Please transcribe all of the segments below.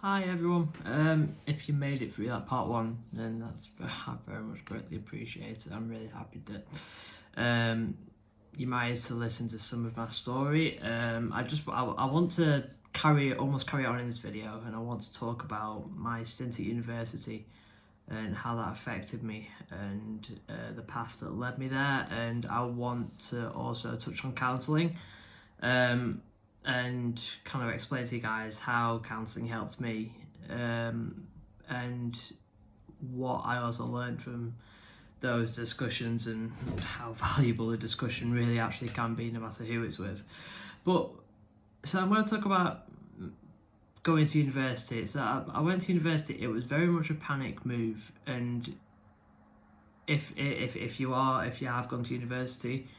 Hi everyone. If you made it through that part one, then I very much greatly appreciate it. I'm really happy that you managed to listen to some of my story. I want to carry on in this video, and I want to talk about my stint at university and how that affected me and the path that led me there. And I want to also touch on counselling. And kind of explain to you guys how counselling helped me, and what I also learned from those discussions and how valuable a discussion really actually can be, no matter who it's with. So I'm going to talk about going to university. So I went to university. It was very much a panic move, and if you have gone to university,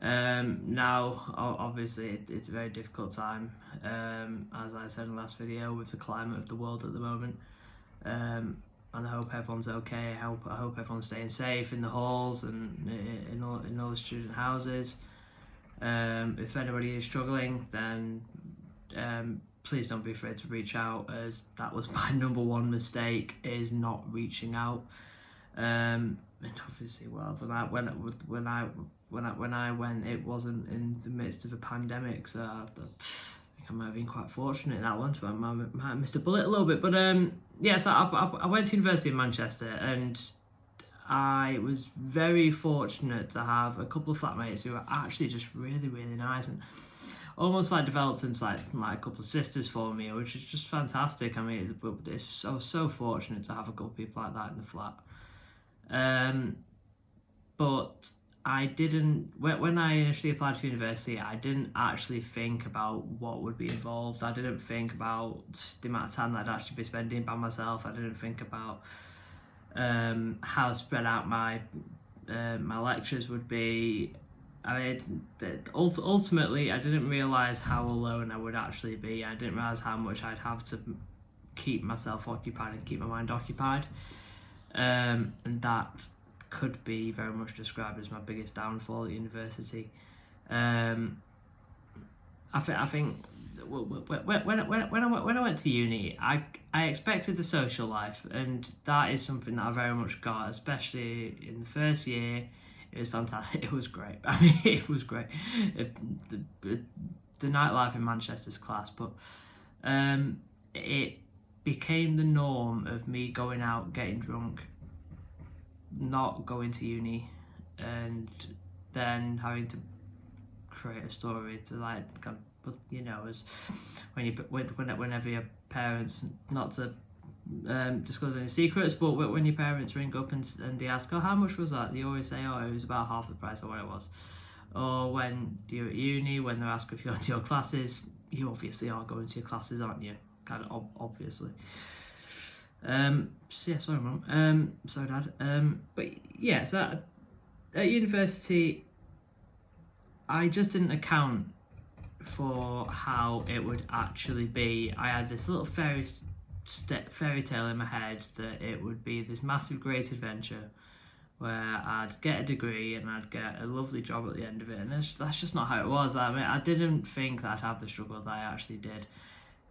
now obviously it's a very difficult time, as I said in the last video, with the climate of the world at the moment, and I hope everyone's okay. I hope everyone's staying safe in the halls and in all the student houses. If anybody is struggling, then please don't be afraid to reach out, as that was my number one mistake, is not reaching out. And obviously, well, when I went, it wasn't in the midst of a pandemic, so I think I might have been quite fortunate in that one. So I might have missed a bullet a little bit, but so I went to university in Manchester, and I was very fortunate to have a couple of flatmates who were actually just really, really nice, and almost like developed into like a couple of sisters for me, which is just fantastic. I mean, I was so fortunate to have a couple of people like that in the flat. But I didn't, when I initially applied for university, I didn't actually think about what would be involved. I didn't think about the amount of time that I'd actually be spending by myself. I didn't think about how spread out my lectures would be. I mean, ultimately, I didn't realise how alone I would actually be. I didn't realise how much I'd have to keep myself occupied and keep my mind occupied. And that could be very much described as my biggest downfall at university. I think when I went to uni, I expected the social life, and that is something that I very much got, especially in the first year. It was fantastic. It was great. I mean, it was great. The nightlife in Manchester's class, but it became the norm of me going out, getting drunk, not going to uni, and then having to create a story to like kind of, as whenever your parents, not to disclose any secrets, but when your parents ring up and they ask, oh, how much was that? They always say, oh, it was about half the price of what it was. Or when you're at uni, when they're asking if you're going to your classes, you obviously are going to your classes, aren't you? Kind of obviously. So yeah, sorry mum. Sorry dad. But yeah, so at university, I just didn't account for how it would actually be. I had this little fairy tale in my head that it would be this massive great adventure where I'd get a degree and I'd get a lovely job at the end of it, and that's just not how it was. I mean, I didn't think that I'd have the struggle that I actually did.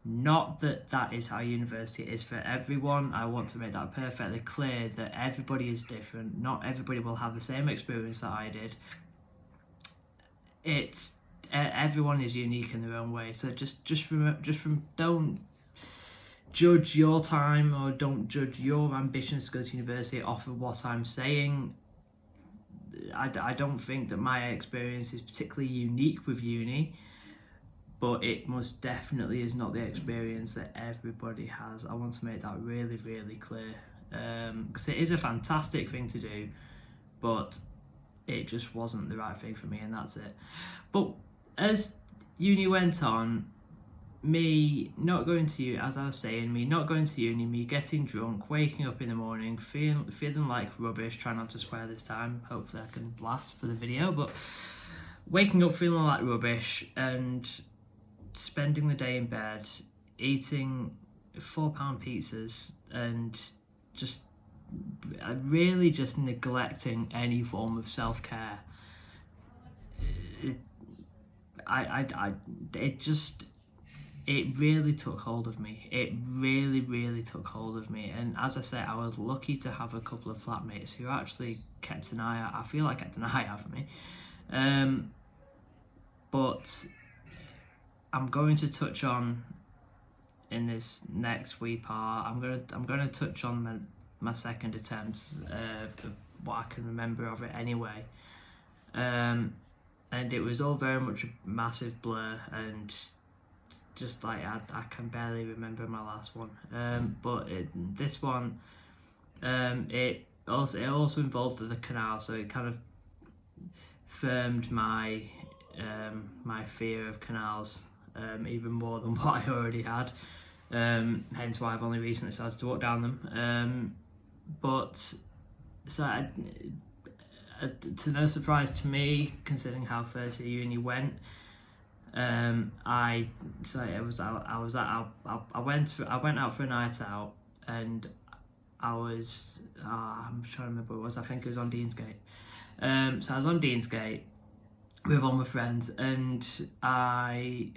Not that is how university is for everyone. I want to make that perfectly clear that everybody is different. Not everybody will have the same experience that I did. Everyone is unique in their own way. So just don't judge your time, or don't judge your ambitions to go to university off of what I'm saying. I don't think that my experience is particularly unique with uni, but it most definitely is not the experience that everybody has. I want to make that really, really clear, because it is a fantastic thing to do, but it just wasn't the right thing for me, and that's it. But as uni went on, me not going to uni, as I was saying, me not going to uni, me getting drunk, waking up in the morning, feeling like rubbish, trying not to swear this time, hopefully I can last for the video, but waking up feeling like rubbish and spending the day in bed, eating £4 pizzas, and just really just neglecting any form of self-care. it really took hold of me. It really, really took hold of me. And as I say, I was lucky to have a couple of flatmates who actually kept an eye out. I feel like kept an eye out for me. But I'm going to touch on, in this next wee part, I'm going to touch on my second attempt, of what I can remember of it anyway. And it was all very much a massive blur, and just like I can barely remember my last one. But this one, it also involved the canal, so it kind of firmed my my fear of canals even more than what I already had. Hence why I've only recently started to walk down them. But so to no surprise to me, considering how first year uni went, I went out for a night out, and I was I'm trying to remember what it was. I think it was on Deansgate. So I was on Deansgate with all my friends, and I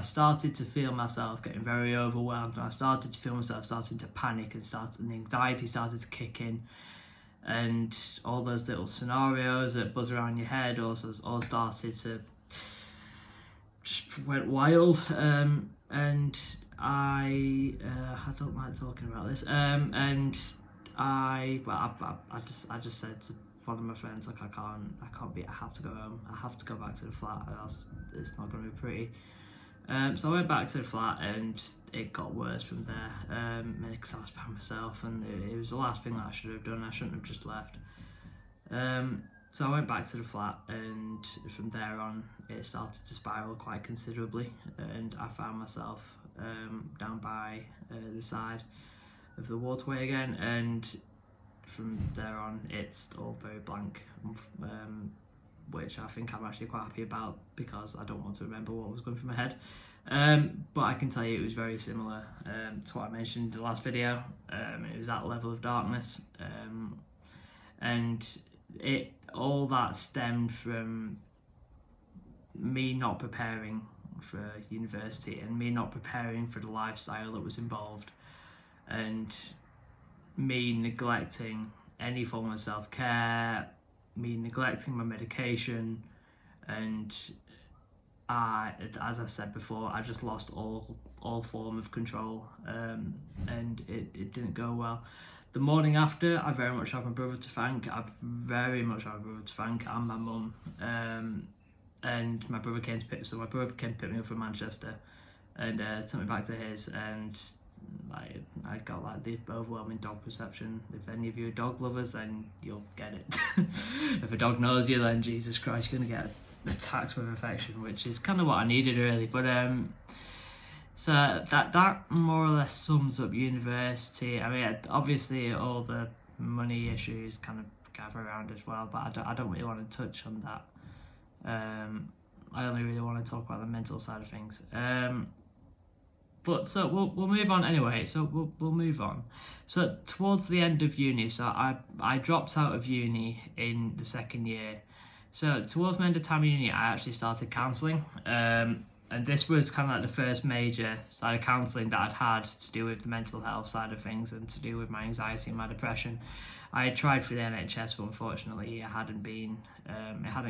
started to feel myself getting very overwhelmed. I started to feel myself starting to panic, and the anxiety started to kick in, and all those little scenarios that buzz around your head also all started to just went wild. And I don't like talking about this. And I just said to one of my friends, like, I have to go home. I have to go back to the flat, or else it's not going to be pretty. So I went back to the flat, and it got worse from there. Because I was by myself, and it was the last thing that I should have done. I shouldn't have just left. So I went back to the flat, and from there on, it started to spiral quite considerably, and I found myself down by the side of the waterway again, and from there on, it's all very blank, which I think I'm actually quite happy about, because I don't want to remember what was going through my head. But I can tell you it was very similar to what I mentioned in the last video. It was that level of darkness, and all that stemmed from me not preparing for university, and me not preparing for the lifestyle that was involved, and me neglecting any form of self-care, me neglecting my medication, and as I said before, I just lost all form of control, and it didn't go well. The morning after, I very much have my brother to thank. And my mum. And my brother came to pick me up from Manchester, and took me back to his, and I got like the overwhelming dog perception. If any of you are dog lovers, then you'll get it. If a dog knows you, then Jesus Christ, you're gonna get attacked with affection, which is kind of what I needed, really. But so that more or less sums up university. I mean, obviously all the money issues kind of gather around as well, but I don't really want to touch on that. I only really want to talk about the mental side of things. But so we'll move on anyway. So we'll move on. So towards the end of uni, so I dropped out of uni in the second year. So towards the end of time of uni, I actually started counselling. And this was kind of like the first major side of counselling that I'd had to do with the mental health side of things, and to do with my anxiety and my depression. I had tried for the NHS, but unfortunately it hadn't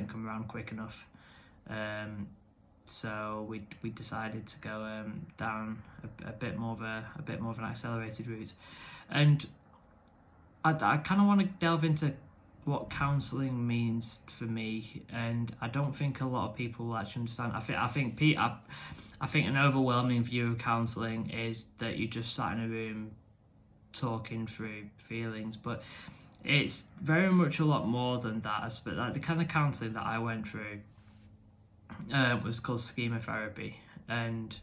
come around quick enough. So we decided to go down a bit more of an accelerated route, and I kind of want to delve into what counselling means for me, and I don't think a lot of people actually understand. I think an overwhelming view of counselling is that you just sat in a room talking through feelings, but it's very much a lot more than that. But like the kind of counselling that I went through was called schema therapy, and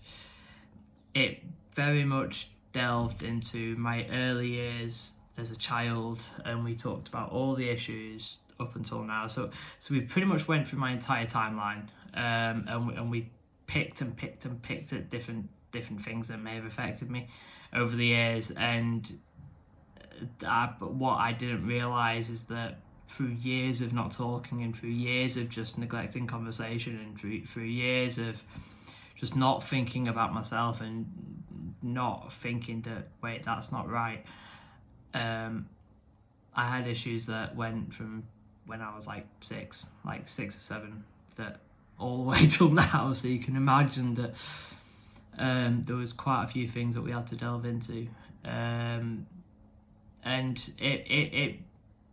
it very much delved into my early years as a child, and we talked about all the issues up until now. So we pretty much went through my entire timeline, and we picked at different things that may have affected me over the years. And what I didn't realise is that through years of not talking, and through years of just neglecting conversation, and through years of just not thinking about myself and not thinking that, wait, that's not right. I had issues that went from when I was like 6 or 7, that all the way till now. So you can imagine that there was quite a few things that we had to delve into. And it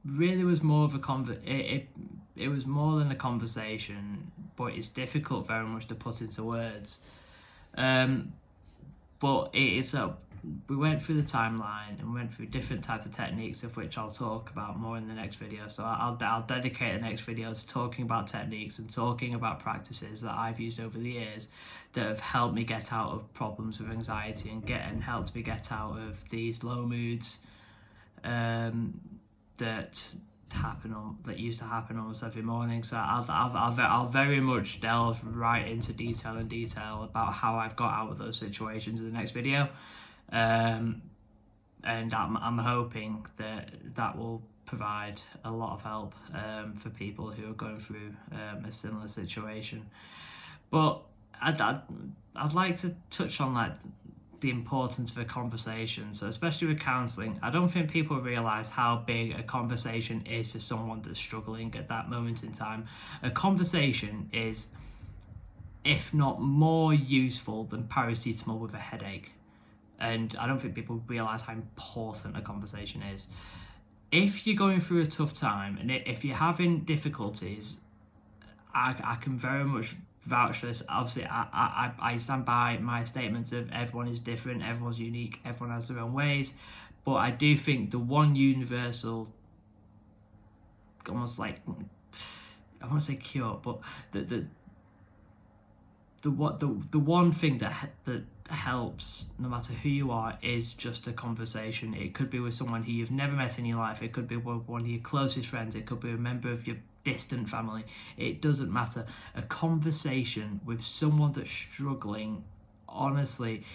really was more of a it was more than a conversation, but it's difficult very much to put into words. But it's we went through the timeline and went through different types of techniques, of which I'll talk about more in the next video. So I'll dedicate the next video to talking about techniques and talking about practices that I've used over the years that have helped me get out of problems with anxiety and helped me get out of these low moods that used to happen almost every morning. So I'll very much delve right into detail about how I've got out of those situations in the next video. And I'm hoping that will provide a lot of help for people who are going through a similar situation. But I'd like to touch on like the importance of a conversation. So especially with counselling, I don't think people realise how big a conversation is for someone that's struggling at that moment in time. A conversation is, if not more useful than paracetamol with a headache. And I don't think people realise how important a conversation is. If you're going through a tough time and if you're having difficulties, I can very much vouch for this. Obviously, I stand by my statements of everyone is different, everyone's unique, everyone has their own ways. But I do think the one universal, almost like, I won't say cure, but the one thing that helps, no matter who you are, is just a conversation. It could be with someone who you've never met in your life. It could be with one of your closest friends. It could be a member of your distant family. It doesn't matter. A conversation with someone that's struggling, honestly,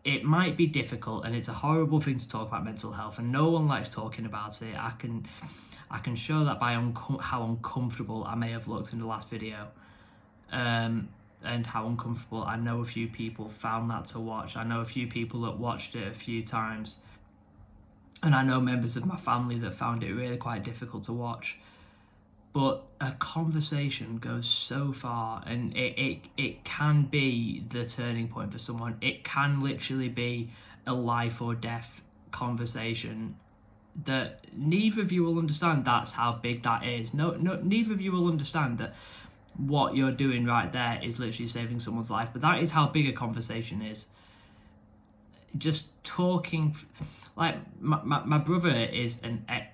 it might be difficult and it's a horrible thing to talk about mental health, and no one likes talking about it. I can show that by how uncomfortable I may have looked in the last video. And how uncomfortable. I know a few people found that to watch. I know a few people that watched it a few times. And I know members of my family that found it really quite difficult to watch. But a conversation goes so far, and it can be the turning point for someone. It can literally be a life or death conversation that neither of you will understand. That's how big that is. No, neither of you will understand that what you're doing right there is literally saving someone's life, but that is how big a conversation is. Just talking, like my brother is I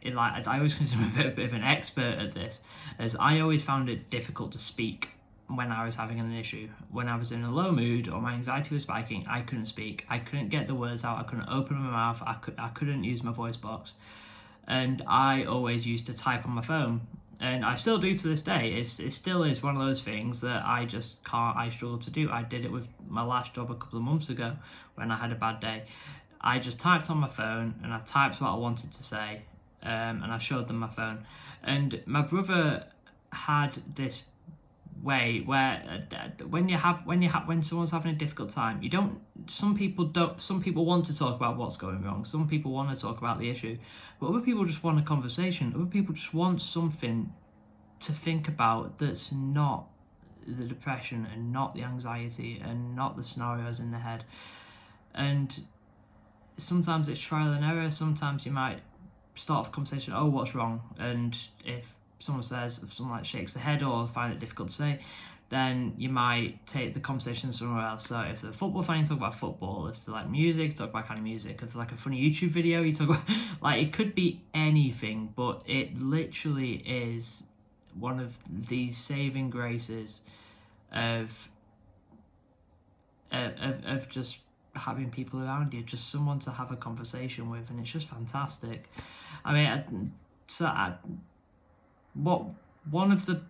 always consider him a bit of an expert at this, as I always found it difficult to speak when I was having an issue. When I was in a low mood or my anxiety was spiking, I couldn't speak. I couldn't get the words out. I couldn't open my mouth. I couldn't use my voice box, and I always used to type on my phone. And I still do to this day. It still is one of those things that I just can't, I struggle to do. I did it with my last job a couple of months ago when I had a bad day. I just typed on my phone and I typed what I wanted to say, and I showed them my phone. And my brother had this way where when someone's having a difficult time, some people want to talk about what's going wrong, some people want to talk about the issue, but other people just want a conversation. Other people just want something to think about that's not the depression and not the anxiety and not the scenarios in the head. And sometimes it's trial and error. Sometimes you might start a conversation, oh, what's wrong? And if someone shakes their head or find it difficult to say, then you might take the conversation somewhere else. So if they're a football fan, you talk about football. If they like music, talk about kind of music. If they like a funny YouTube video, you talk about, like, it could be anything, but it literally is one of these saving graces of just having people around you, just someone to have a conversation with, and it's just fantastic. I mean, one of the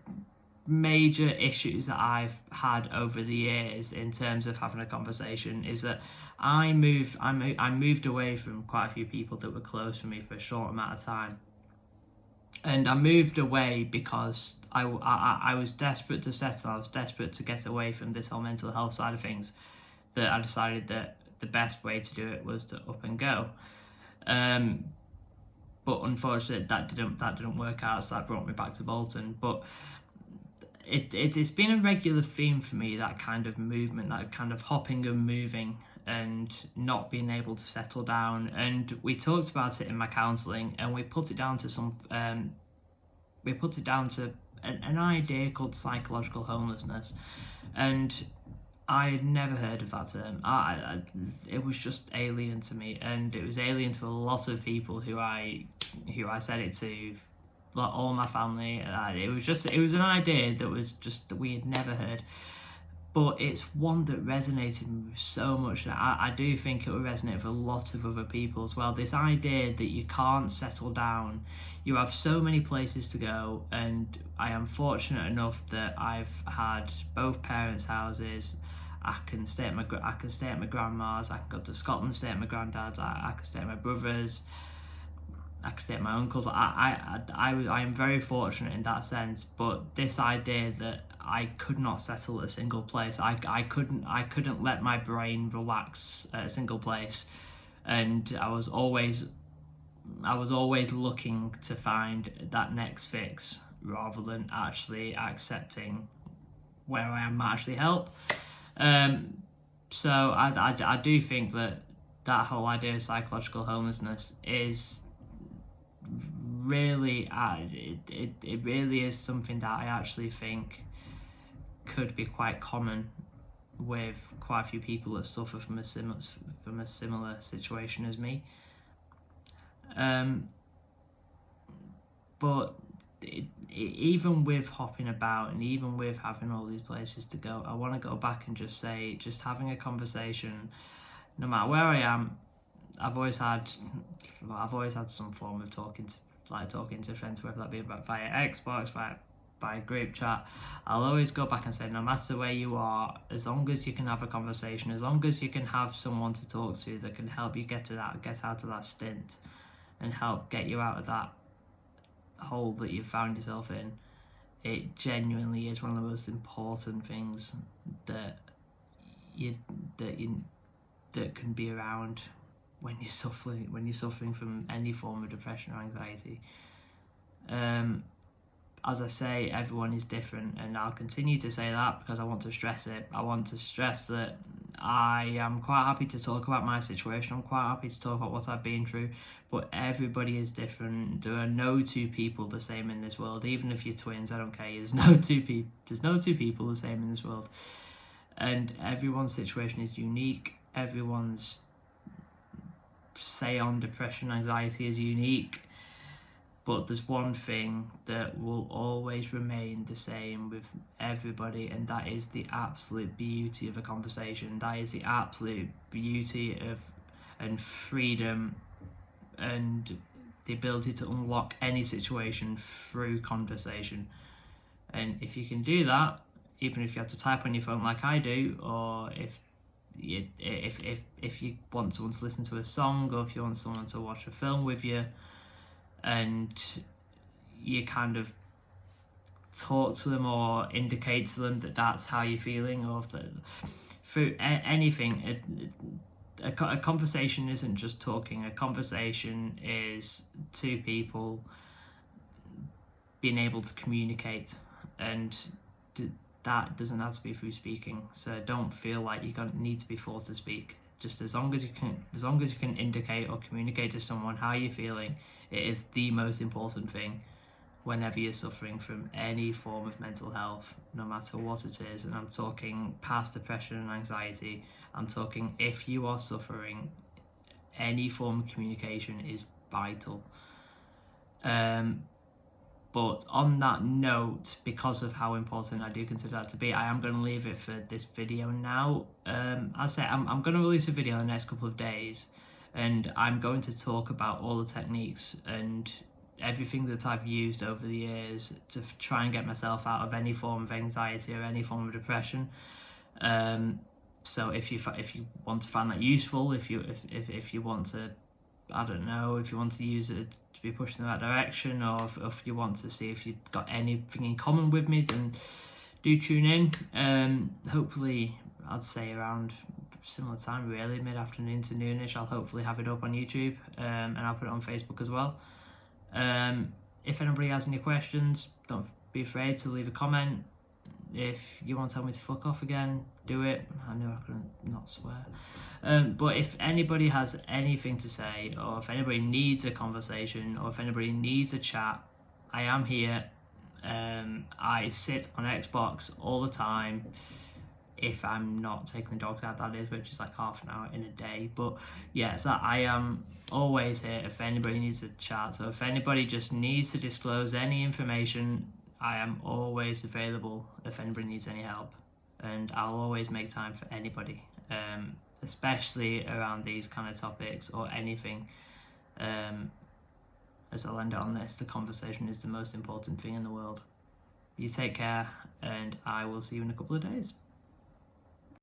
major issues that I've had over the years in terms of having a conversation is that I moved away from quite a few people that were close to me for a short amount of time. And I moved away because I was desperate to settle. I was desperate to get away from this whole mental health side of things, that I decided that the best way to do it was to up and go. But unfortunately that didn't work out, so that brought me back to Bolton. But it's been a regular theme for me, that kind of movement, that kind of hopping and moving and not being able to settle down. And we talked about it in my counselling, and we put it down to an idea called psychological homelessness. And I had never heard of that term. It was just alien to me, and it was alien to a lot of people who I said it to, like all my family. It was an idea that we had never heard, but it's one that resonated with me so much, and I do think it will resonate with a lot of other people as well. This idea that you can't settle down, you have so many places to go, and I am fortunate enough that I've had both parents' houses. I can stay at my grandma's. I can go to Scotland, stay at my granddad's. I can stay at my brother's. I can stay at my uncle's. I am very fortunate in that sense. But this idea that I could not settle at a single place, I couldn't let my brain relax at a single place, and I was always looking to find that next fix rather than actually accepting where I am might actually help. So I do think that whole idea of psychological homelessness is really it really is something that I actually think could be quite common with quite a few people that suffer from a similar situation as me. But even with hopping about and even with having all these places to go, I want to go back and just say, just having a conversation, no matter where I am, I've always had some form of talking to friends, whether that be via Xbox, via group chat. I'll always go back and say, no matter where you are, as long as you can have a conversation, as long as you can have someone to talk to that can help you get out of that stint and help get you out of that hole that you've found yourself in, it genuinely is one of the most important things that can be around when you're suffering from any form of depression or anxiety. As I say, everyone is different, and I'll continue to say that because I want to stress it. I want to stress that I am quite happy to talk about my situation. I'm quite happy to talk about what I've been through, but everybody is different. There are no two people the same in this world. Even if you're twins, I don't care. There's no two people the same in this world, and everyone's situation is unique. Everyone's say on depression, anxiety is unique. But there's one thing that will always remain the same with everybody, and that is the absolute beauty of a conversation. That is the absolute beauty of and freedom and the ability to unlock any situation through conversation. And if you can do that, even if you have to type on your phone like I do, or if you want someone to listen to a song, or if you want someone to watch a film with you, and you kind of talk to them or indicate to them that that's how you're feeling, or through anything, a conversation isn't just talking. A conversation is two people being able to communicate, and that doesn't have to be through speaking. So don't feel like you need to be forced to speak. Just as long as you can indicate or communicate to someone how you're feeling, it is the most important thing whenever you're suffering from any form of mental health, no matter what it is. And I'm talking past depression and anxiety. I'm talking if you are suffering, any form of communication is vital. But on that note, because of how important I do consider that to be, I am going to leave it for this video now. As I say, I'm going to release a video in the next couple of days, and I'm going to talk about all the techniques and everything that I've used over the years to try and get myself out of any form of anxiety or any form of depression. So if you want to find that useful, if you want to I don't know, if you want to use it to be pushed in the right direction, or if you want to see if you've got anything in common with me, then do tune in. Hopefully, I'd say around similar time, really, mid-afternoon to noonish. I'll hopefully have it up on YouTube, and I'll put it on Facebook as well. If anybody has any questions, don't be afraid to leave a comment. If you want to tell me to fuck off again, do it. I know I couldn't not swear. But if anybody has anything to say, or if anybody needs a conversation, or if anybody needs a chat, I am here. I sit on Xbox all the time, if I'm not taking the dogs out, that is, which is like half an hour in a day. But yeah, so I am always here if anybody needs a chat. So if anybody just needs to disclose any information, I am always available if anybody needs any help, and I'll always make time for anybody, especially around these kind of topics or anything. As I'll end it on this, the conversation is the most important thing in the world. You take care, and I will see you in a couple of days.